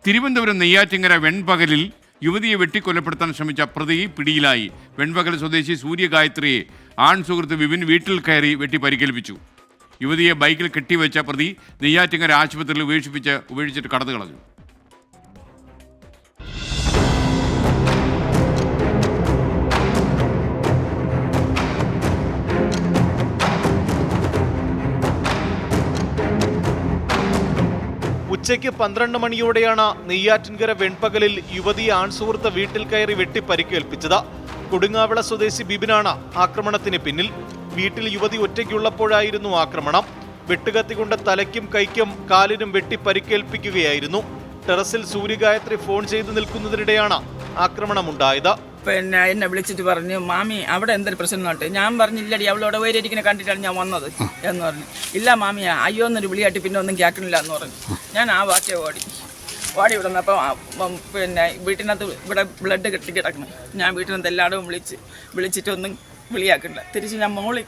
തിരുവനന്തപുരം നെയ്യാറ്റിങ്കര വെൺപകലിൽ യുവതിയെ വെട്ടിക്കൊലപ്പെടുത്താൻ ശ്രമിച്ച പ്രതി പിടിയിലായി. വെൺപകൽ സ്വദേശി സൂര്യഗായത്രിയെ ആൺ സുഹൃത്ത് വിപിൻ വീട്ടിൽ കയറി വെട്ടി പരിക്കേൽപ്പിച്ചു. യുവതിയെ ബൈക്കിൽ കെട്ടിവെച്ച പ്രതി നെയ്യാറ്റിങ്കര ആശുപത്രിയിൽ ഉപേക്ഷിച്ചിട്ട് കടന്നു കളഞ്ഞു. ഉച്ചയ്ക്ക് 12 മണിയോടെയാണ് നെയ്യാറ്റിൻകര വെൺപകലിൽ യുവതിയെ ആൺസുഹൃത്ത് വീട്ടിൽ കയറി വെട്ടി പരിക്കേൽപ്പിച്ചത്. കൊടുങ്ങാവിള സ്വദേശി ബിബിനാണ് ആക്രമണത്തിന് പിന്നിൽ. വീട്ടിൽ യുവതി ഒറ്റയ്ക്കുള്ളപ്പോഴായിരുന്നു ആക്രമണം. വെട്ടുകത്തി കൊണ്ട് തലയ്ക്കും കൈക്കും കാലിനും വെട്ടി പരിക്കേൽപ്പിക്കുകയായിരുന്നു. ടെറസിൽ സൂര്യഗായത്രി ഫോൺ ചെയ്തു നിൽക്കുന്നതിനിടെയാണ് ആക്രമണമുണ്ടായത്. എന്നെ വിളിച്ചിട്ട് പറഞ്ഞു, മാമി അവിടെ എന്തൊരു പ്രശ്നം നോട്ട്. ഞാൻ പറഞ്ഞില്ലടി, അവളോട് വേരിയിരിക്കുന്ന കണ്ടിട്ടാണ് ഞാൻ വന്നത് എന്ന് പറഞ്ഞു. ഇല്ല മാമി, അയ്യോ എന്നൊരു വിളിയായിട്ട് പിന്നെ ഒന്നും കേൾക്കണില്ല എന്ന് പറഞ്ഞു. ഞാൻ ആ വാക്കേ ഓടി വിടുന്നപ്പം വീട്ടിനകത്ത് ഇവിടെ ബ്ലഡ് കെട്ടി കിടക്കണം. ഞാൻ വീട്ടിനകത്ത് എല്ലായിടവും വിളിച്ചിട്ടൊന്നും വിളിയാക്കണില്ല. തിരിച്ച് ഞാൻ മോളിൽ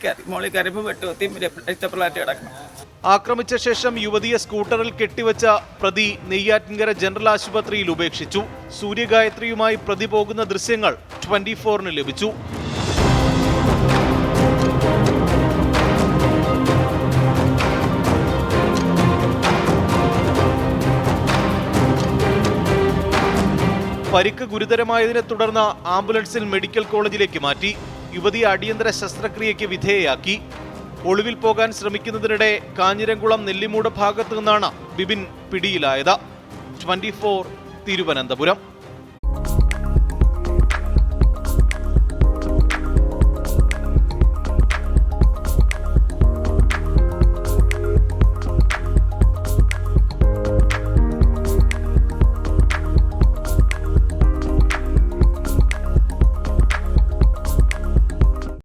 കയറിയപ്പോൾ വെട്ടുകത്തി രക്തപ്രളാറ്റ് കിടക്കണം. ആക്രമിച്ച ശേഷം യുവതിയെ സ്കൂട്ടറിൽ കെട്ടിവെച്ച പ്രതി നെയ്യാറ്റിൻകര ജനറൽ ആശുപത്രിയിൽ ഉപേക്ഷിച്ചു. സൂര്യഗായത്രിയുമായി പ്രതി പോകുന്ന ദൃശ്യങ്ങൾ 24-ന് ലഭിച്ചു. പരിക്ക് ഗുരുതരമായതിനെ തുടർന്ന് ആംബുലൻസിൽ മെഡിക്കൽ കോളേജിലേക്ക് മാറ്റി. യുവതിയെ അടിയന്തര ശസ്ത്രക്രിയയ്ക്ക് വിധേയയാക്കി. ഒളിവിൽ പോകാൻ ശ്രമിക്കുന്നതിനിടെ കാഞ്ഞിരംകുളം നെല്ലിമൂട് ഭാഗത്തു നിന്നാണ് ബിബിൻ പിടിയിലായത്. 24 തിരുവനന്തപുരം.